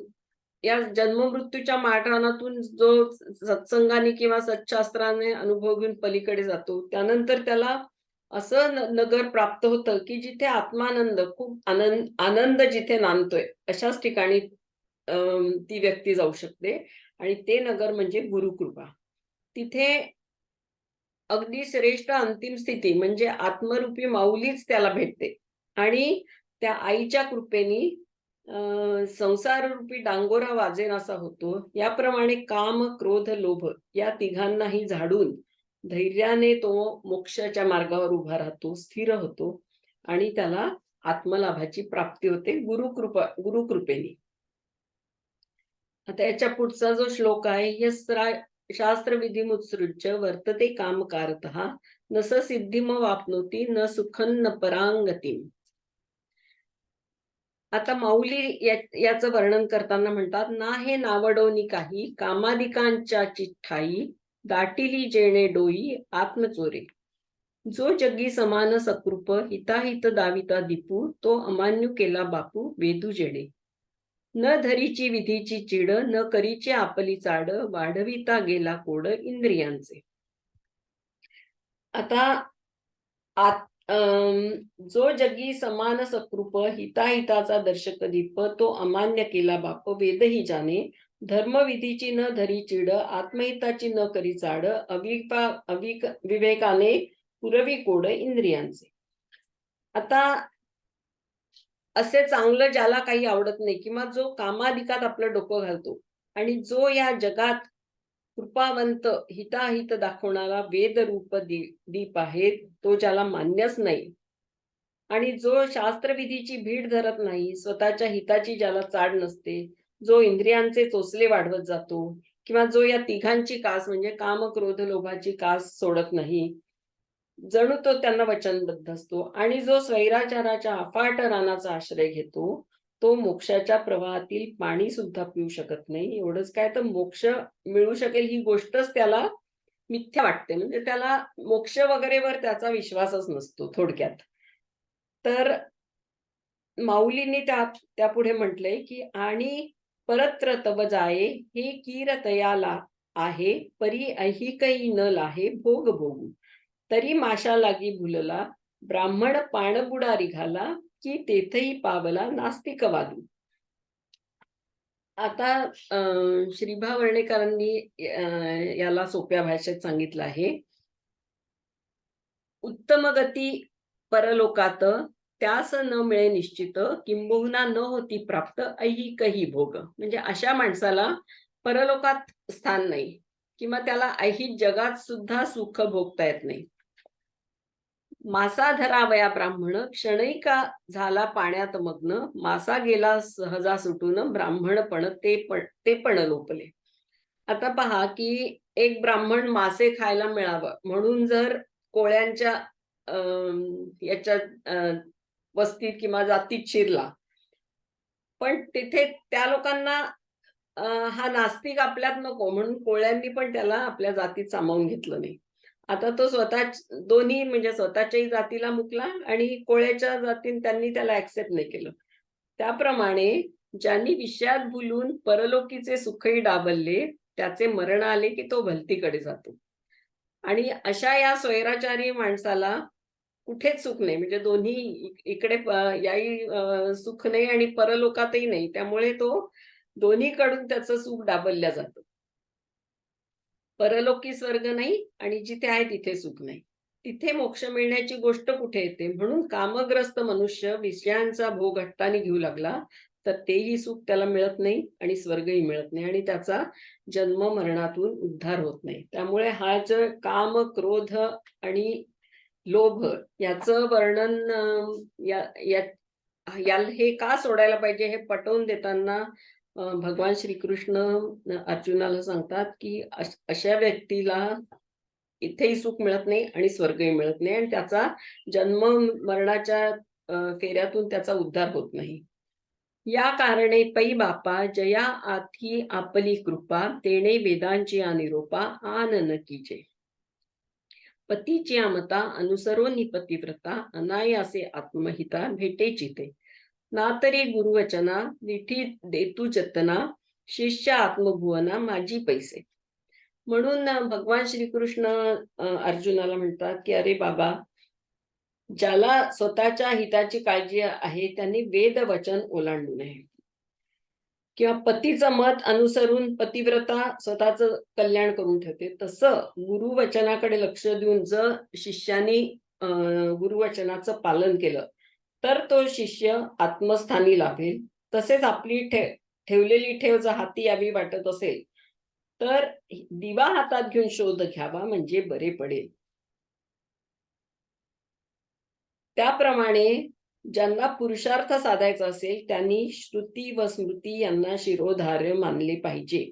या जन्ममृत्यूच्या माळरानातून जो सत्संगाने किंवा सत्शास्त्राने अनुभव घेऊन पलीकडे जातो, त्यानंतर त्याला असं नगर प्राप्त होतं की जिथे आत्मानंद, खूप आनंद जिथे नांदतोय अशाच ठिकाणी ती व्यक्ती जाऊ शकते. आणि ते नगर म्हणजे गुरुकृपा. तिथे अगदी श्रेष्ठ अंतिम स्थिती म्हणजे आत्मरूपी माऊलीच त्याला भेटते. आणि त्या आईच्या कृपेने संसाररूपी डांगोरा वाजेनासा होतो. याप्रमाणे काम, क्रोध, लोभ या तिघांनाही झाडून धैर्याने तो मोक्षाच्या मार्गावर उभा राहतो, स्थिर होतो आणि त्याला आत्मलाभाची प्राप्ती होते गुरुकृपेने. आता याच्या पुढचा जो श्लोक आहे, शास्त्र विधिमुत्सृज्य वर्तते कामकारतः न स सिद्धिम वाप्नोती न सुखं न परांगती. आता माऊली याचं वर्णन करताना म्हणतात, ना हे नावडोनी काही कामादिकांच्या चिठ्ठाई दाटिली जेणे डोई आत्मचोरे. जो जगी समान सकृप हिताहित दाविता दीपू तो अमान्यू केला बापू वेदू जेणे. न धरीची विधीची चिड न करीची आपली चाड वाढविता गेला कोड इंद्रियांचे. आता जो जगी समान सकृप हिताहिताचा दर्शक दीप तो अमान्य केला बाप वेदही जाणे. धर्मविधीची न धरी चिड आत्महिताची न करी चाड विवेकाने पुरवी कोड इंद्रियांचे. आता असे चांगलं ज्याला काही आवडत नाही किंवा जो कामाधिकात आपलं डोकं घालतो आणि जो या जगात कृपावंत हिताहित दाखवणारा वेद रूप दीप आहे, तो ज्याला मान्यच नाही आणि जो शास्त्रविधीची भीड धरत नाही, स्वतःच्या हिताची ज्याला चाड नसते, जो इंद्रियांचे चोचले वाढवत जातो किंवा जो या तिघांची कास म्हणजे काम, क्रोध, लोभाची कास सोडत नाही, जणू तो त्यांना वचनबद्ध असतो आणि जो स्वैराचाराच्या अफाट रानाचा आश्रय घेतो, तो मोक्षाच्या प्रवाहातील पाणी सुद्धा पिऊ शकत नाही. एवढंच काय तर मोक्ष मिळू शकेल ही गोष्टच त्याला मिथ्या वाटते. म्हणजे त्याला मोक्ष वगैरेवर त्याचा विश्वासच नसतो थोडक्यात. तर माऊलींनी त्यापुढे म्हटलंय की आणि परत्र तव जाये हे कीरतयाला आहे परी ऐहिकही न लाहे भोग भोगू. तरी माशा लागी भुलला ब्राह्मण पाणबुडारी घाला की तेथही पावला नास्तिक वादू. आता श्रीभा वर्णेकरांनी याला सोप्या भाषेत सांगितलं आहे. उत्तम गती परलोकात त्यास न मिळे निश्चित किंबहुना न होती प्राप्त ऐहिकही भोग. म्हणजे अशा माणसाला परलोकात स्थान नाही किंवा त्याला ऐहिक जगात सुद्धा सुख भोगता येत नाही. मासा धरावया ब्राह्मण क्षणिका झाला पाण्यात मग्न मासा गेला सहजा सुटून ब्राह्मणपण ते पण लोपले. आता पहा की एक ब्राह्मण मासे खायला मिळावं म्हणून जर कोळ्यांच्या याच्या वस्तीत किंवा जातीत शिरला, पण तिथे त्या लोकांना हा नास्तिक आपल्यात नको म्हणून कोळ्यांनी पण त्याला आपल्या जातीत सामावून घेतलं नाही. आता तो स्वतः दोन्ही म्हणजे स्वतःच्याही जातीला मुकला आणि कोळ्याच्या जातीने त्यांनी त्याला ऍक्सेप्ट नाही केलं. त्याप्रमाणे ज्यांनी विषयात भुलून परलोकीचे सुखही डाबलले त्याचे मरण आले की तो भलतीकडे जातो. आणि अशा या स्वैराचारी माणसाला कुठेच सुख नाही. म्हणजे दोन्ही इकडे याही सुख नाही आणि परलोकातही नाही. त्यामुळे तो दोन्हीकडून त्याचं सुख डाबलल्या जातं. परलोकी स्वर्ग नाही आणि जिथे आहे तिथे सुख नाही. तिथे मोक्ष मिळण्याची गोष्ट कुठे येते. म्हणून कामग्रस्त मनुष्य विषयांचा भोग हट्टाने घेऊ लागला तर तेही सुख त्याला मिळत नाही आणि स्वर्गही मिळत नाही आणि त्याचा जन्म मरणातून उद्धार होत नाही. त्यामुळे हा जो काम, क्रोध आणि लोभ याचं वर्णन हे का सोडायला पाहिजे हे पटवून देताना भगवान श्रीकृष्ण अर्जुनाला सांगतात की अशा व्यक्तीला इथेही सुख मिळत नाही आणि स्वर्गही मिळत नाही आणि त्याचा जन्म मरणाच्या फेऱ्यातून त्याचा उद्धार होत नाही. या कारणे पै बापा जया आथी आपली कृपा तेणे वेदांची निरोपा आनन कीजे. पतीची आमता अनुसरो निपतिव्रता अनायासे आत्महिता भेटे चिते. ना तरी गुरुवचना विठी देतू जतना, शिष्य आत्मभुवना माझी पैसे. म्हणून भगवान श्रीकृष्ण अर्जुनाला म्हणतात की अरे बाबा, ज्याला स्वतःच्या हिताची काळजी आहे त्यांनी वेद वचन ओलांडू नये, किंवा पतीचं मत अनुसरून पतिव्रता स्वतःचं कल्याण करून ठेवते, तसं गुरुवचनाकडे लक्ष देऊन जर शिष्याने गुरुवचनाचं पालन केलं तर तो शिष्य आत्मस्थानी लाभेल. तसेच आपली ठेवलेली ठेव जर हाती यावी वाटत असेल तर दिवा हातात घेऊन शोध घ्यावा म्हणजे बरे पडेल. त्याप्रमाणे ज्यांना पुरुषार्थ साधायचा असेल त्यांनी श्रुती व स्मृती यांना शिरोधार्य मानले पाहिजे.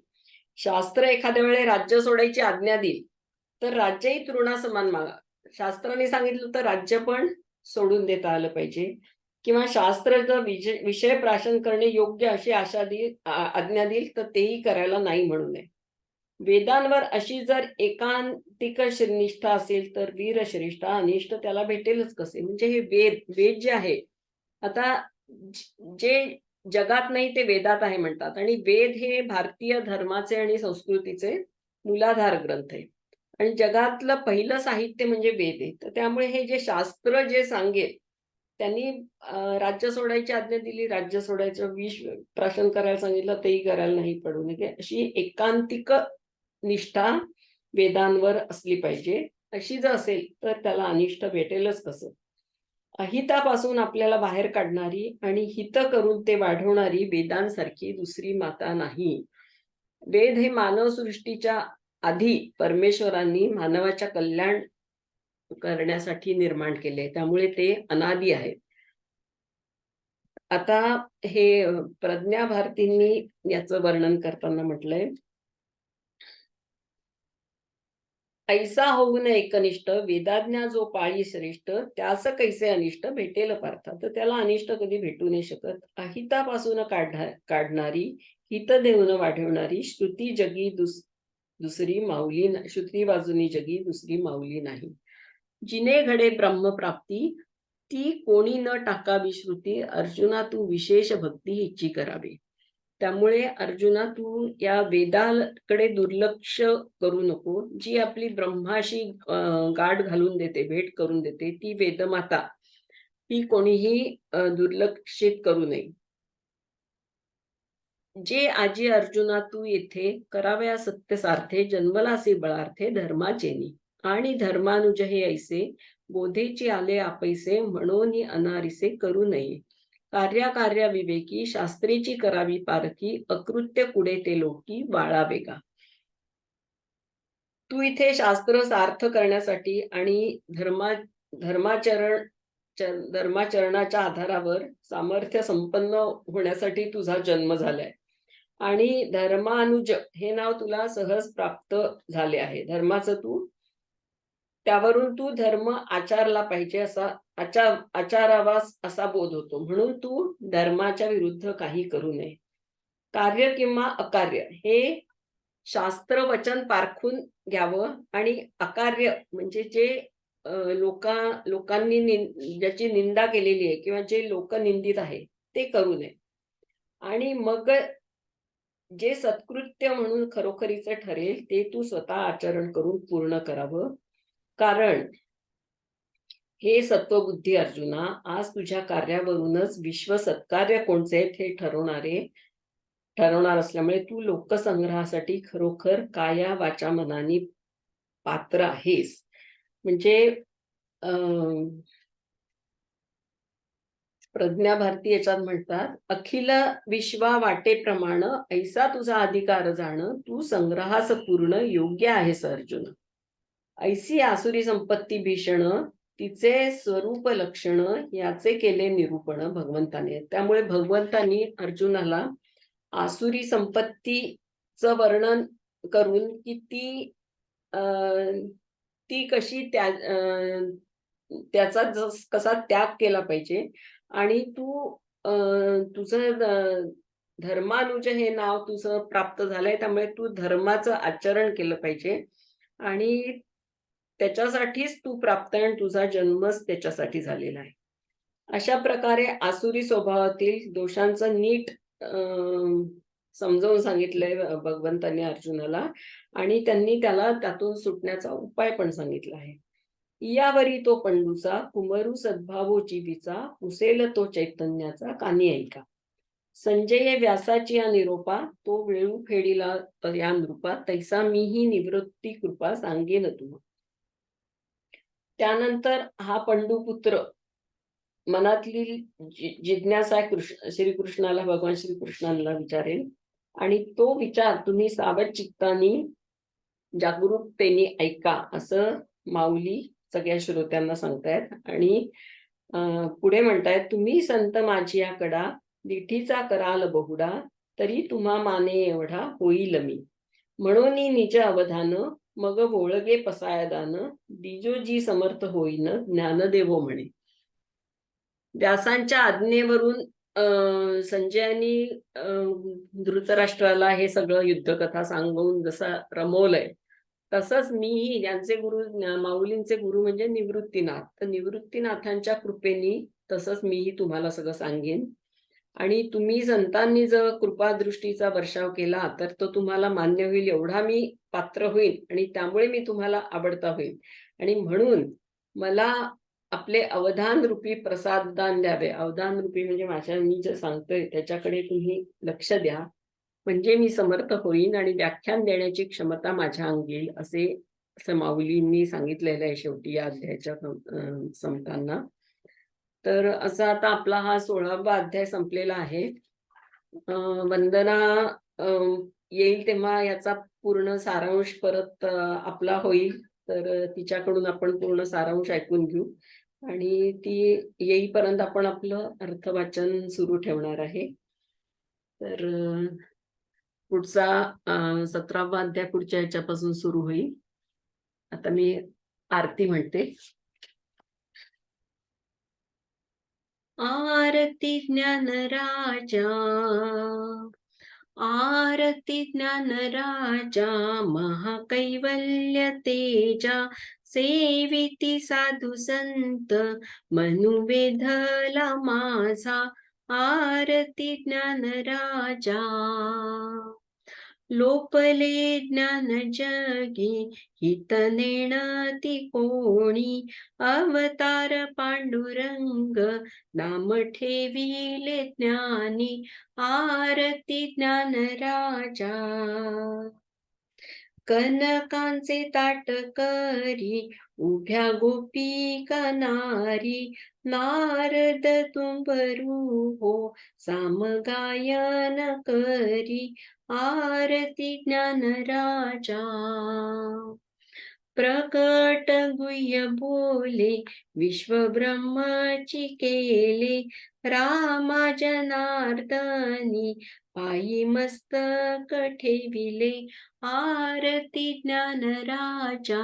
शास्त्र एखाद्या वेळे राज्य सोडायची आज्ञा देईल तर राज्यही तृणासमान मागा. शास्त्राने सांगितलं तर राज्य पण सोडून देता आलं पाहिजे, किंवा शास्त्र जर विषय प्राशन करणे योग्य अशी आज्ञा देईल तर तेही करायला नाही म्हणू नये. वेदांवर अशी जर एकांतिक निष्ठा असेल तर वीर श्रेष्ठ अनिष्ट त्याला भेटेलच कसे. म्हणजे हे वेद जे आहे, आता जे जगात नाही ते वेदात आहे म्हणतात, आणि वेद हे भारतीय धर्माचे आणि संस्कृतीचे मूलाधार ग्रंथ आहे, आणि जगातलं पहिलं साहित्य म्हणजे वेद आहे. तर त्यामुळे हे जे शास्त्र जे सांगेल, त्यांनी राज्य सोडायची आज्ञा दिली, राज्य सोडायचं, विष प्राशन करायला सांगितलं तेही करायला नाही पडू नये. अशी एकांतिक निष्ठा वेदांवर असली पाहिजे. अशी जर असेल तर त्याला अनिष्ट भेटेलच कसं. अहितापासून आपल्याला बाहेर काढणारी आणि हित करून ते वाढवणारी वेदांसारखी दुसरी माता नाही. वेद हे मानव सृष्टीच्या आधी परमेश्वरांनी मानवाच्या कल्याण करण्यासाठी निर्माण केले, त्यामुळे ते अनादी आहेत. आता हे प्रज्ञा भारतींनी याचं वर्णन करताना म्हटलंय, ऐसा होऊन एकनिष्ठ वेदाज्ञा जो पाळी श्रेष्ठ, त्यास कैसे अनिष्ट भेटेल पार्था. तर त्याला अनिष्ट कधी भेटू नाही शकत. अहितापासून काढणारी, हित देऊन वाढवणारी श्रुती जगी दुसरी माऊली, श्रुती बाजूनी जगी दुसरी माऊली नाही. जिने घडे ब्रह्मप्राप्ती ती कोणी न टाकावी श्रुती, अर्जुना तू विशेष भक्ती इच्छी करावी. त्यामुळे अर्जुना तू या वेदाकडे दुर्लक्ष करू नको. जी आपली ब्रह्माशी गाठ घालून देते, भेट करून देते, ती वेदमाता ही कोणीही दुर्लक्षित करू नये. जे आजी अर्जुना तू येथे कराव्या सत्य सार्थे, जन्मलासी बळार्थे धर्माचेनी, आणि धर्मानुज हे ऐसे बोधेची आले आपैसे, म्हणून अनारिसे करू नये. कार्या विवेकी शास्त्रीची करावी पारखी, अकृत्य कुडे ते लोकी बाळावे का. तू इथे शास्त्र सार्थ करण्यासाठी आणि धर्माचरणाच्या आधारावर सामर्थ्य संपन्न होण्यासाठी तुझा जन्म झालाय, आणि धर्मानुज हे नाव तुला सहज प्राप्त झाले आहे. धर्माचं तू त्यावरून तू धर्म आचारला पाहिजे असा आचारावा असा बोध होतो, म्हणून तू धर्माच्या विरुद्ध काही करू नये. कार्य किंवा अकार्य हे शास्त्र वचन पारखून घ्यावं, आणि अकार्य म्हणजे जे लोकांनी ज्याची निंदा केलेली आहे किंवा जे लोकनिंदित आहे ते करू नये. आणि मग जे सत्कृत्य म्हणून खरोखरीचं ठरेल ते तू स्वतः आचरण करून पूर्ण करावं. कारण हे सत्वबुद्धी अर्जुना, आज तुझ्या कार्यावरूनच विश्व सत्कार्य कोणते हे ठरवणार असल्यामुळे तू लोकसंग्रहासाठी खरोखर काया वाचा मनाने पात्र आहेस. म्हणजे प्रज्ञा भारती याच्यात म्हणतात, अखिल विश्वा वाटे प्रमाण ऐसा तुझा अधिकार जाण, तू संग्रहास पूर्ण योग्य आहेस अर्जुन. ऐसी आसुरी संपत्ती भीषण, तिचे स्वरूप लक्षण याचे केले निरूपण भगवंताने. त्यामुळे भगवंतांनी अर्जुनाला आसुरी संपत्तीचं वर्णन करून की ती कशी त्याचा कसा त्याग केला पाहिजे, आणि तू तुझं धर्मानुज हे नाव तुझं प्राप्त झालंय, त्यामुळे तू धर्माचं आचरण केलं पाहिजे, आणि त्याच्यासाठीच तू प्राप्त आहे, आणि तुझा जन्मच त्याच्यासाठी झालेला आहे. अशा प्रकारे आसुरी स्वभावातील दोषांचं नीट समजावून सांगितलंय भगवंतांनी अर्जुनाला आणि त्यांनी त्याला त्यातून सुटण्याचा उपाय पण सांगितला आहे. यावरी तो पंडूचा कुमरू सद्भावो जीवीचा पुसेल तो चैतन्याचा कानी ऐका. संजय व्यासाची या निरोपा तो वेळू फेडीला या नृपा तैसा मीही निवृत्ती कृपा सांगेन तुम. त्यानंतर हा पंडुपुत्र मनातली जिज्ञासा श्रीकृष्णाला भगवान श्रीकृष्णाला विचारेल आणि तो विचार तुम्ही सावध चित्तानी जागरूकतेने ऐका असं माऊली सगळ्या श्रोत्यांना सांगतायत. आणि पुढे म्हणतायत तुम्ही संत माझी या कडा दिठीचा कराल बहुडा तरी तुम्हा माने एवढा होईल मी. म्हणून निज अवधान मग वोळगे पसायदान दिजो जी समर्थ होईन ज्ञानदेवो म्हणे. व्यासांच्या आज्ञेवरून संजयांनी धृतराष्ट्राला हे सगळं युद्धकथा सांगून जसं रमवलंय तसंच मीही यांचे गुरु माऊलींचे गुरु म्हणजे निवृत्तीनाथ, तर निवृत्तीनाथांच्या कृपेने तसंच मीही तुम्हाला सगळं सांगेन. आणि तुम्ही संतांनी जर कृपादृष्टीचा वर्षाव केला तर तो तुम्हाला मान्य होईल एवढा मी पात्र होईल आणि त्यामुळे मी तुम्हाला आवडता होईल. आणि म्हणून मला आपले अवधान रूपी प्रसाददान द्यावे. अवधान रूपी म्हणजे मी जे सांगतोय त्याच्याकडे तुम्ही लक्ष द्या म्हणजे मी समर्थ होईन आणि व्याख्यान देण्याची क्षमता माझ्या अंगी येईल असं माऊलींनी सांगितलेलं आहे शेवटी या अध्यायाच्या संपताना. तर असा आता आपला हा 16वा अध्याय संपलेला आहे. वंदना येईल तेव्हा याचा पूर्ण सारांश परत आपला होईल, तर तिच्याकडून आपण पूर्ण सारांश ऐकून घेऊ आणि ती येईपर्यंत आपण आपलं अर्थवाचन सुरू ठेवणार आहे. तर पुढचा 17वा अध्याय पुढच्या ह्याच्यापासून सुरू होईल. आता मी आरती म्हणते. आरती ज्ञानराजा, आरती ज्ञानराजा महाकैवल्य तेजा सेविती साधू संत मनुवेधला माझा. आरती ज्ञानराजा लोपले ज्ञान जगी हित नेणती कोणी. अवतार पांडुरंग नाम ठेविले ज्ञानी. आरती ज्ञानराजा कनकांचे ताट करी उभ्या गोपिका नारी. नारद तुंबरू हो सामगायन करी. आरती ज्ञानराजा प्रकट गुह्य बोले विश्वब्रह्माची केले. रामा जनार्दनी पायी मस्तक ठेविले. आरती ज्ञानराजा,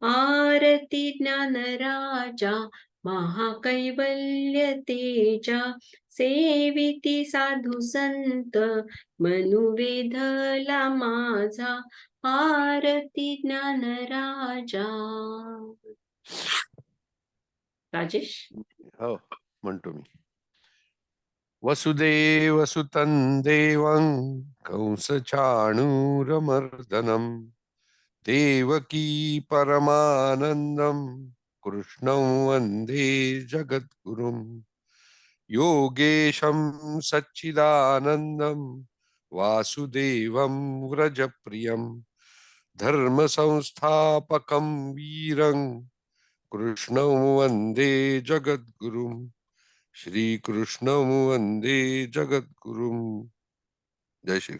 आरती ज्ञानराजा महाकैवल्य तेजा सेविती साधू संत मनुवेधला माझा. आरती ज्ञानराजा. राजेश हो म्हणतो मी. वसुदेव सुतं देवं कंस चाणूरमर्दनं देवकी परमानंदं कृष्णं वंदे जगद्गुरुं. योगेशं सच्चिदानंदं वासुदेवं व्रजप्रियं धर्मसंस्थापकं वीरं कृष्णं वंदे जगद्गुरुं. श्री कृष्ण वंदे जगद्गुरुं. जय श्री कृष्ण.